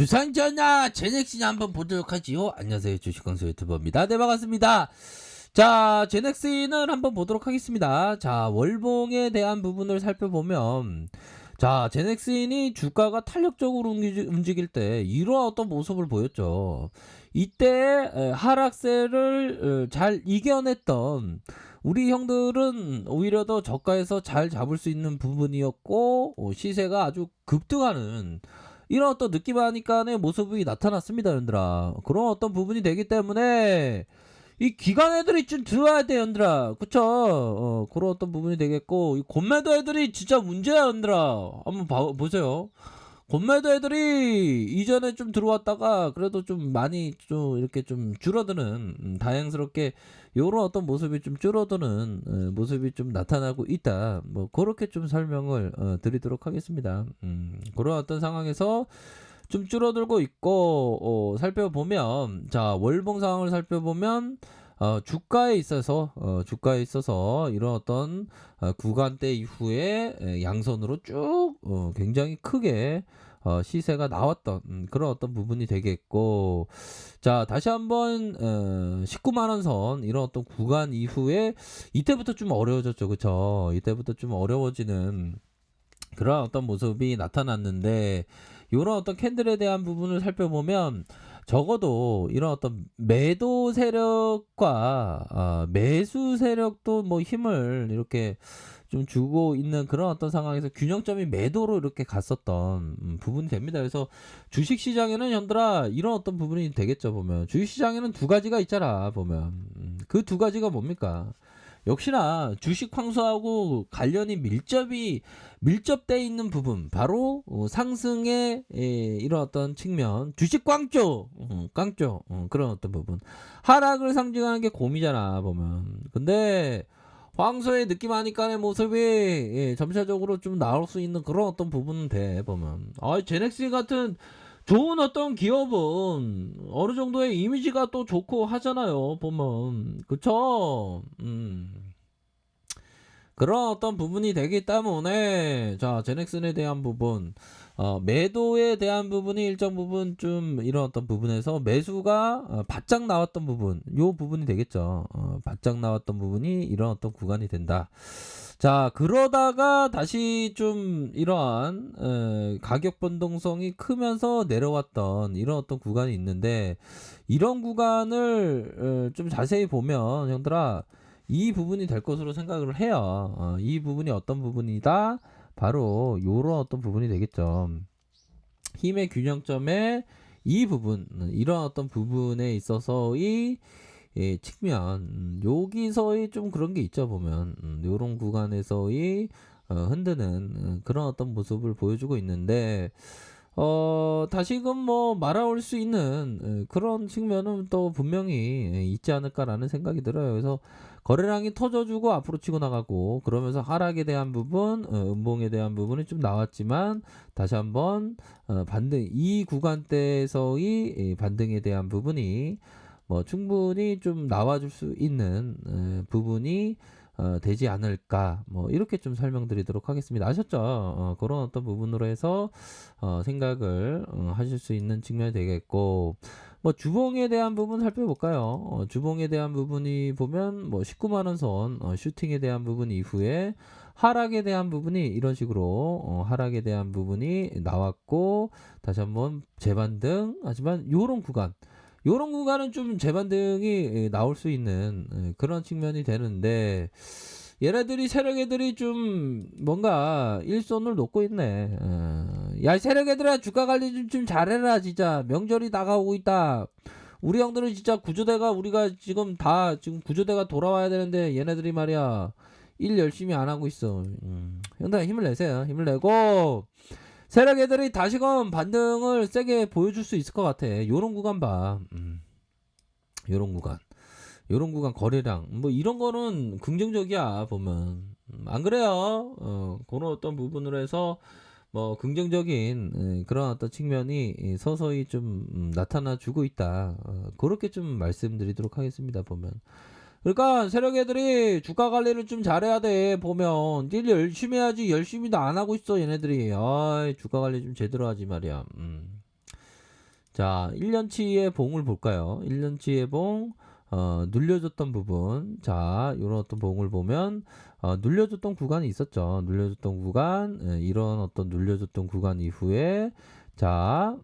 주산전야 제넥슨이 한번 보도록 하지요. 안녕하세요, 주식광수 유튜버입니다. 네, 반갑습니다. 자, 제넥슨을 한번 보도록 하겠습니다. 자, 월봉에 대한 부분을 살펴보면, 자, 제넥슨이 주가가 탄력적으로 움직일 때 이러한 어떤 모습을 보였죠. 이때 하락세를 잘 이겨냈던 우리 형들은 오히려 더 저가에서 잘 잡을 수 있는 부분이었고, 시세가 아주 급등하는 이런 어떤 느낌하니까의 모습이 나타났습니다, 연들아. 그런 어떤 부분이 되기 때문에 이 기관 애들이 좀 들어와야 돼, 연들아. 그쵸? 그런 어떤 부분이 되겠고, 이 곤매도 애들이 진짜 문제야, 연들아. 한번 보세요. 곤매도 애들이 이전에 좀 들어왔다가 그래도 좀 많이 좀 이렇게 좀 줄어드는, 다행스럽게 요런 어떤 모습이 좀 줄어드는 모습이 좀 나타나고 있다. 뭐 그렇게 좀 설명을 드리도록 하겠습니다. 그런 어떤 상황에서 좀 줄어들고 있고, 살펴보면, 자, 월봉 상황을 살펴보면, 주가에 있어서 이런 어떤 구간대 이후에 양선으로 쭉 굉장히 크게 시세가 나왔던 그런 어떤 부분이 되겠고, 자, 다시 한번 19만원 선 이런 어떤 구간 이후에 이때부터 좀 어려워졌죠. 그쵸? 이때부터 좀 어려워지는 그런 어떤 모습이 나타났는데, 이런 어떤 캔들에 대한 부분을 살펴보면 적어도 이런 어떤 매도 세력과 매수 세력도 뭐 힘을 이렇게 좀 주고 있는 그런 어떤 상황에서 균형점이 매도로 이렇게 갔었던 부분이 됩니다. 그래서 주식시장에는 현들아 이런 어떤 부분이 되겠죠. 보면 주식시장에는 두 가지가 있잖아. 보면 그 두 가지가 뭡니까? 역시나 주식 황소하고 관련이 밀접돼 있는 부분, 바로 상승의 이런 어떤 측면, 주식 꽝조, 그런 어떤 부분, 하락을 상징하는 게 곰이잖아 보면. 근데 황소의 느낌하니까의 모습이 점차적으로 좀 나올 수 있는 그런 어떤 부분은 돼 보면. 제넥시 같은 좋은 어떤 기업은 어느 정도의 이미지가 또 좋고 하잖아요 보면. 그쵸? 그런 어떤 부분이 되기 때문에, 자, 제넥슨에 대한 부분, 매도에 대한 부분이 일정 부분 좀 이런 어떤 부분에서 매수가 바짝 나왔던 부분, 요 부분이 되겠죠. 바짝 나왔던 부분이 이런 어떤 구간이 된다. 자, 그러다가 다시 좀 이러한 가격 변동성이 크면서 내려왔던 이런 어떤 구간이 있는데, 이런 구간을 좀 자세히 보면 형들아, 이 부분이 될 것으로 생각을 해요. 이 부분이 어떤 부분이다? 바로 요런 어떤 부분이 되겠죠. 힘의 균형점의 이 부분, 이런 어떤 부분에 있어서의 측면, 여기서의 좀 그런 게 있죠. 보면 요런 구간에서의 흔드는 그런 어떤 모습을 보여주고 있는데, 다시금 뭐 말아올 수 있는 그런 측면은 또 분명히 있지 않을까라는 생각이 들어요. 그래서 거래량이 터져주고 앞으로 치고 나가고, 그러면서 하락에 대한 부분, 음봉에 대한 부분이 좀 나왔지만, 다시 한번 반등, 이 구간대에서의 반등에 대한 부분이 뭐 충분히 좀 나와줄 수 있는 부분이 되지 않을까, 뭐 이렇게 좀 설명드리도록 하겠습니다. 아셨죠? 그런 어떤 부분으로 해서 생각을 하실 수 있는 측면이 되겠고, 뭐 주봉에 대한 부분 살펴볼까요? 주봉에 대한 부분이 보면 뭐 19만원 선 슈팅에 대한 부분 이후에 하락에 대한 부분이 이런 식으로 하락에 대한 부분이 나왔고, 다시 한번 재반등. 하지만 요런 구간은 좀 재반등이 나올 수 있는 그런 측면이 되는데, 얘네들이 세력애들이 좀 뭔가 일손을 놓고 있네. 야, 세력애들아, 주가 관리 좀 잘해라. 진짜 명절이 다가오고 있다. 우리 형들은 진짜 구조대가, 우리가 지금 다 지금 구조대가 돌아와야 되는데 얘네들이 말이야 일 열심히 안 하고 있어. 형들 힘을 내세요. 힘을 내고 세력 애들이 다시금 반등을 세게 보여줄 수 있을 것 같아. 요런 구간 봐. 요런 구간. 요런 구간 거래량. 뭐 이런 거는 긍정적이야, 보면. 안 그래요? 그런 어떤 부분으로 해서 뭐 긍정적인 그런 어떤 측면이 서서히 좀 나타나 주고 있다. 그렇게 좀 말씀드리도록 하겠습니다, 보면. 그러니까 세력 애들이 주가 관리를 좀 잘해야 돼. 보면 일 열심히 해야지. 열심히도 안 하고 있어 얘네들이. 주가 관리 좀 제대로 하지 말이야. 자, 1년치의 봉을 볼까요? 1년치의 봉, 눌려줬던 부분. 자, 요런 어떤 봉을 보면, 눌려줬던 구간이 있었죠. 눌려줬던 구간, 이런 어떤 눌려줬던 구간 이후에, 자,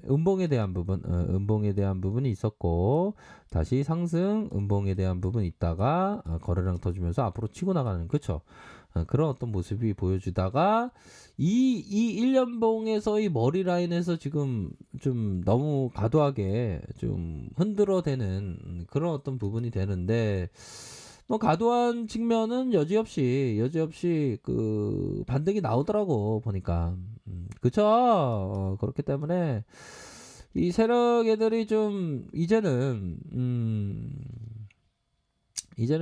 음봉에 대한 부분, 음봉에 대한 부분이 있었고, 다시 상승, 음봉에 대한 부분이 있다가, 거래량 터지면서 앞으로 치고 나가는, 그쵸? 그런 어떤 모습이 보여주다가, 이 1년봉에서의 머리 라인에서 지금 좀 너무 과도하게 좀 흔들어대는 그런 어떤 부분이 되는데, 뭐 과도한 측면은 여지없이 그 반등이 나오더라고 보니까. 그쵸? 그렇기 때문에 이 세력 애들이 좀 이제는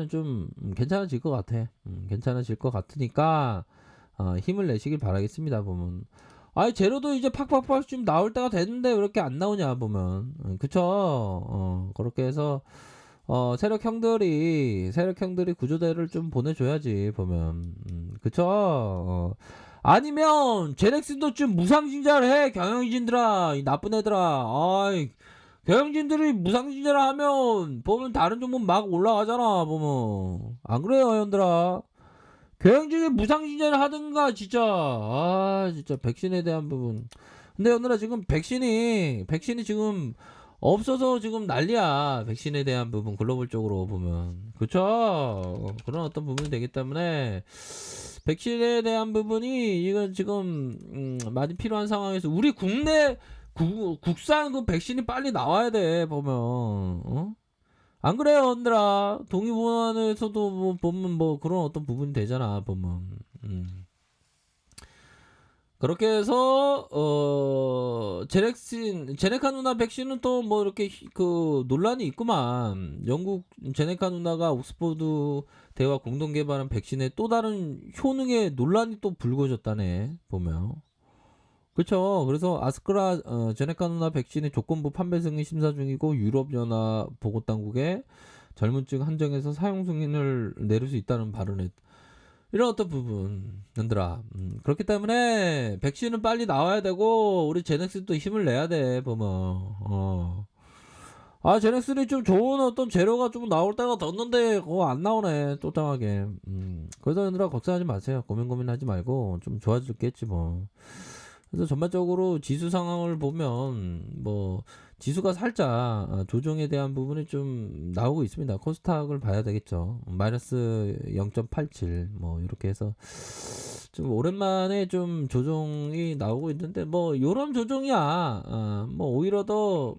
좀 괜찮아질 것 같아. 괜찮아질 것 같으니까 힘을 내시길 바라겠습니다. 보면 아니 제로도 이제 팍팍팍 좀 나올 때가 됐는데 왜 이렇게 안 나오냐 보면. 그쵸? 그렇게 해서 세력형들이 구조대를 좀 보내줘야지 보면. 그쵸? 아니면 제렉슨도 좀 무상진자를 해. 경영진들아, 이 나쁜 애들아. 아이, 경영진들이 무상진자를 하면 보면 다른 종목 막 올라가잖아 보면. 안 그래요 형들아? 경영진이 무상진자를 하든가 진짜. 진짜 백신에 대한 부분. 근데 오늘아 지금 백신이 지금 없어서 지금 난리야. 백신에 대한 부분 글로벌적으로 보면. 그쵸? 그런 어떤 부분이 되기 때문에 백신에 대한 부분이 이건 지금 많이 필요한 상황에서 우리 국산 그 백신이 빨리 나와야 돼 보면. 안 그래요, 언들아? 동의보안에서도 뭐 보면 뭐 그런 어떤 부분이 되잖아, 보면. 그렇게 해서 제네카 누나 백신은 또 뭐 이렇게 그 논란이 있구만. 영국 제네카 누나가 옥스퍼드 대와 공동 개발한 백신의 또 다른 효능에 논란이 또 불거졌다네, 보면. 그렇죠. 그래서 제네카 누나 백신의 조건부 판매 승인 심사 중이고 유럽 연합 보건 당국에 젊은층 한정해서 사용 승인을 내릴 수 있다는 발언에 이런 어떤 부분들아. 그렇기 때문에 백신은 빨리 나와야 되고 우리 제넥스도 힘을 내야 돼 보면. 제넥스는 좀 좋은 어떤 재료가 좀 나올 때가 됐는데 그거 안 나오네 또장하게. 그래서 얘들아 걱정하지 마세요. 고민하지 말고 좀 좋아지겠지 뭐. 그래서 전반적으로 지수 상황을 보면 뭐 지수가 살짝 조정에 대한 부분이 좀 나오고 있습니다. 코스닥을 봐야 되겠죠. 마이너스 0.87 뭐 이렇게 해서 좀 오랜만에 좀 조정이 나오고 있는데 뭐 요런 조정이야. 뭐 오히려 더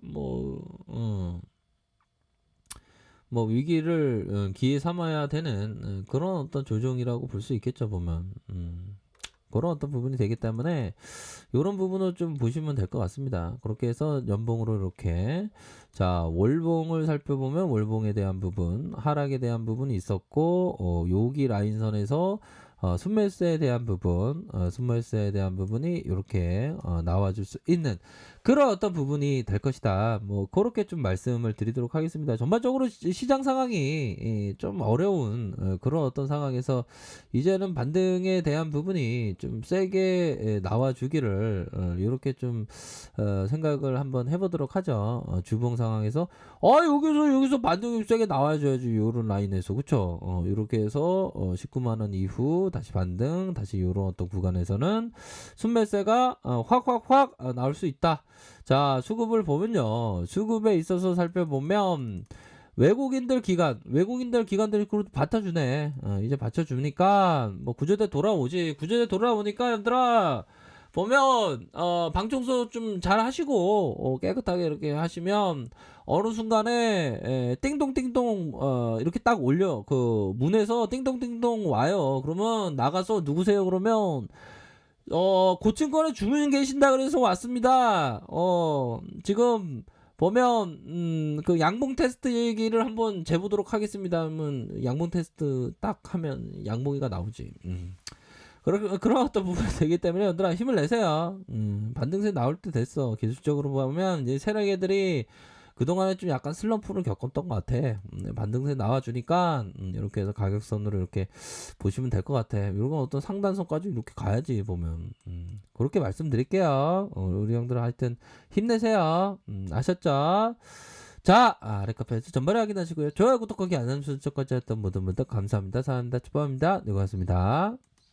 뭐 위기를 기회 삼아야 되는 그런 어떤 조정이라고 볼 수 있겠죠 보면. 그런 어떤 부분이 되기 때문에 요런 부분을 좀 보시면 될 것 같습니다. 그렇게 해서 연봉으로 이렇게 자 월봉을 살펴보면 월봉에 대한 부분 하락에 대한 부분이 있었고 여기 라인선에서 순매수에 대한 부분이 이렇게 나와줄 수 있는 그런 어떤 부분이 될 것이다. 뭐 그렇게 좀 말씀을 드리도록 하겠습니다. 전반적으로 시장 상황이 좀 어려운 그런 어떤 상황에서 이제는 반등에 대한 부분이 좀 세게 나와주기를 이렇게 좀 생각을 한번 해보도록 하죠. 주봉 상황에서 여기서 반등이 세게 나와줘야지 요런 라인에서 그쵸? 이렇게 해서 19만 원 이후 다시 반등 다시 요런 어떤 구간에서는 순매세가 확 나올 수 있다. 자 수급을 보면요 수급에 있어서 살펴보면 외국인들이 그래도 받쳐주네. 이제 받쳐주니까 뭐 구조대 돌아오지. 구조대 돌아오니까 얘들아 보면 방청소 좀 잘 하시고 깨끗하게 이렇게 하시면 어느 순간에 띵동띵동 이렇게 딱 올려 그 문에서 띵동띵동 와요. 그러면 나가서 누구세요? 그러면 고층권에 주민 계신다 그래서 왔습니다. 지금 보면 그 양봉 테스트 얘기를 한번 재보도록 하겠습니다. 하면 양봉 테스트 딱 하면 양봉이가 나오지. 그런 어떤 부분이 되기 때문에 얘들아 힘을 내세요. 반등세 나올 때 됐어. 기술적으로 보면 이제 세력 애들이 그동안에 좀 약간 슬럼프를 겪었던 것 같아. 반등세 나와주니까 이렇게 해서 가격선으로 이렇게 보시면 될 것 같아. 이건 어떤 상단선까지 이렇게 가야지 보면. 그렇게 말씀드릴게요. 우리 형들 하여튼 힘내세요. 아셨죠? 자, 레카페에서 전발에 확인하시고요. 좋아요, 구독하기, 알람 설정까지 했던 모든 분들 감사합니다. 사랑합니다. 축복합니다. 네, 고맙습니다.